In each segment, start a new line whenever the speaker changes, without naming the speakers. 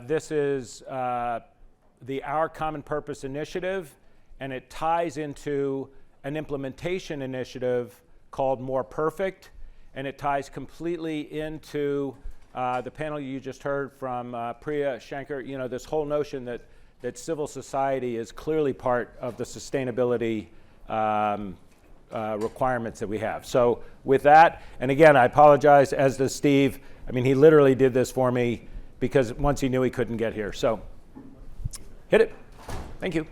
This is the Our Common Purpose initiative, and it ties into an implementation initiative called More Perfect, and it ties completely into the panel you just heard from Priya Shankar, this whole notion that civil society is clearly part of the sustainability requirements that we have. So with that, and again, I apologize, as does Steve. I mean, he literally did this for me because once he knew he couldn't get here. So hit it. Thank you.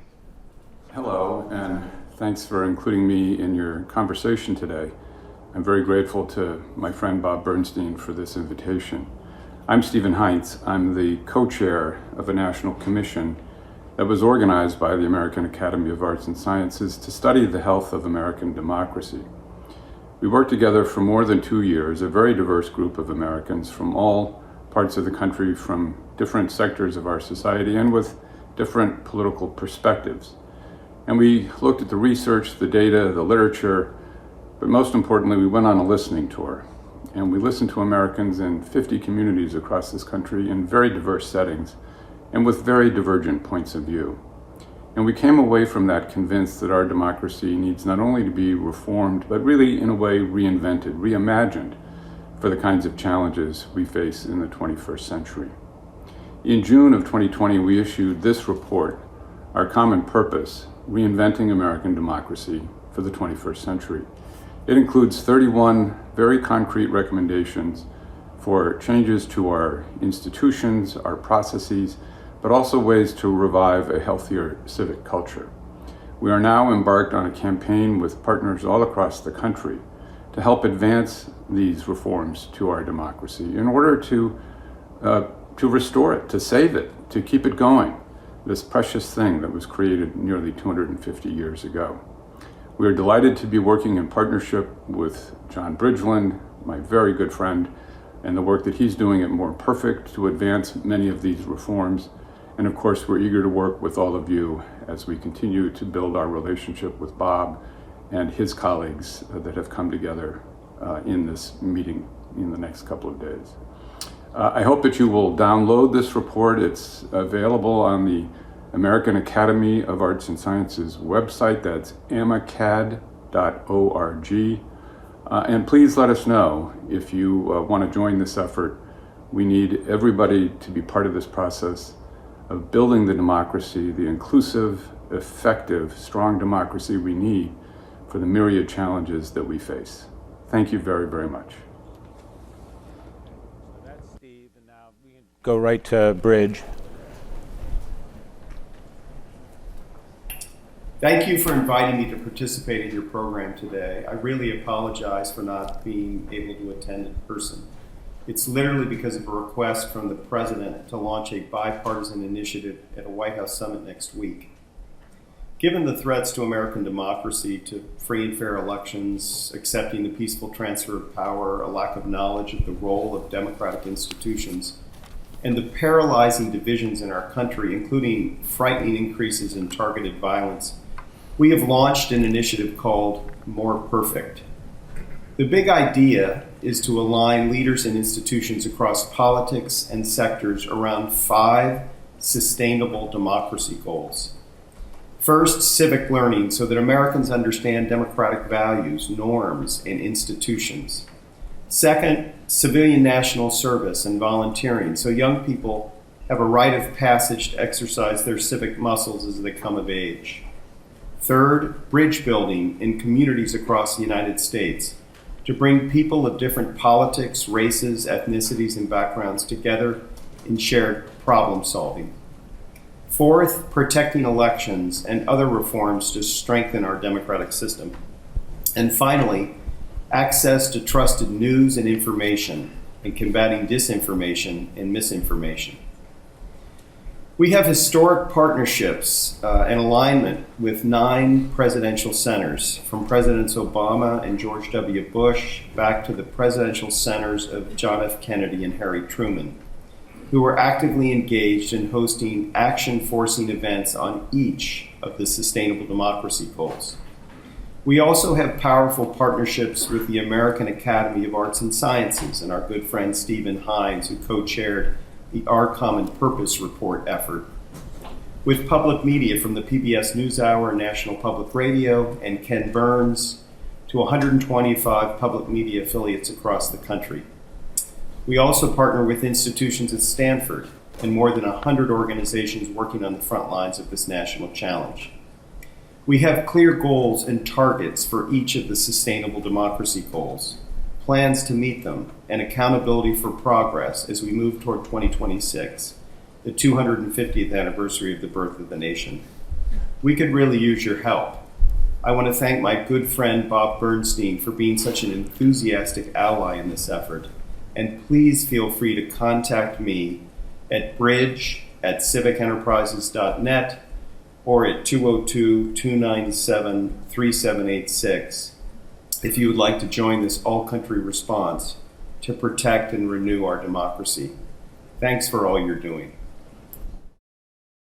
Hello, and thanks for including me in your conversation today. I'm very grateful to my friend Bob Bernstein for this invitation. I'm Stephen Heintz. I'm the co-chair of a national commission that was organized by the American Academy of Arts and Sciences to study the health of American democracy. We worked together for more than 2 years, a very diverse group of Americans from all parts of the country, from different sectors of our society, and with different political perspectives. And we looked at the research, the data, the literature, but most importantly, we went on a listening tour. And we listened to Americans in 50 communities across this country in very diverse settings and with very divergent points of view. And we came away from that convinced that our democracy needs not only to be reformed, but really in a way reinvented, reimagined for the kinds of challenges we face in the 21st century. In June of 2020, we issued this report, Our Common Purpose, Reinventing American Democracy for the 21st Century. It includes 31 very concrete recommendations for changes to our institutions, our processes, but also ways to revive a healthier civic culture. We are now embarked on a campaign with partners all across the country to help advance these reforms to our democracy in order to restore it, to save it, to keep it going, this precious thing that was created nearly 250 years ago. We are delighted to be working in partnership with John Bridgeland, my very good friend, and the work that he's doing at More Perfect to advance many of these reforms. And of course, we're eager to work with all of you as we continue to build our relationship with Bob and his colleagues that have come together in this meeting in the next couple of days. I hope that you will download this report. It's available on the American Academy of Arts and Sciences website. That's amacad.org. And please let us know if you want to join this effort. We need everybody to be part of this process of building the democracy, the inclusive, effective, strong democracy we need for the myriad challenges that we face. Thank you very, very much.
So that's Steve, and now we can go right to Bridge.
Thank you for inviting me to participate in your program today. I really apologize for not being able to attend in person. It's literally because of a request from the President to launch a bipartisan initiative at a White House summit next week. Given the threats to American democracy, to free and fair elections, accepting the peaceful transfer of power, a lack of knowledge of the role of democratic institutions, and the paralyzing divisions in our country, including frightening increases in targeted violence, we have launched an initiative called More Perfect. The big idea is to align leaders and institutions across politics and sectors around 5 sustainable democracy goals. First, civic learning, so that Americans understand democratic values, norms, and institutions. Second, civilian national service and volunteering, so young people have a rite of passage to exercise their civic muscles as they come of age. Third, bridge building in communities across the United States to bring people of different politics, races, ethnicities, and backgrounds together in shared problem solving. Fourth, protecting elections and other reforms to strengthen our democratic system. And finally, access to trusted news and information and combating disinformation and misinformation. We have historic partnerships and alignment with 9 presidential centers, from Presidents Obama and George W. Bush back to the presidential centers of John F. Kennedy and Harry Truman, who are actively engaged in hosting action-forcing events on each of the sustainable democracy goals. We also have powerful partnerships with the American Academy of Arts and Sciences and our good friend Stephen Heintz, who co-chaired the Our Common Purpose Report effort. With public media from the PBS NewsHour, National Public Radio, and Ken Burns to 125 public media affiliates across the country. We also partner with institutions at Stanford and more than 100 organizations working on the front lines of this national challenge. We have clear goals and targets for each of the sustainable democracy goals, plans to meet them, and accountability for progress as we move toward 2026, the 250th anniversary of the birth of the nation. We could really use your help. I want to thank my good friend Bob Bernstein for being such an enthusiastic ally in this effort, and please feel free to contact me at bridge@civicenterprises.net or at 202-297-3786 if you would like to join this all-country response to protect and renew our democracy. Thanks for all you're doing.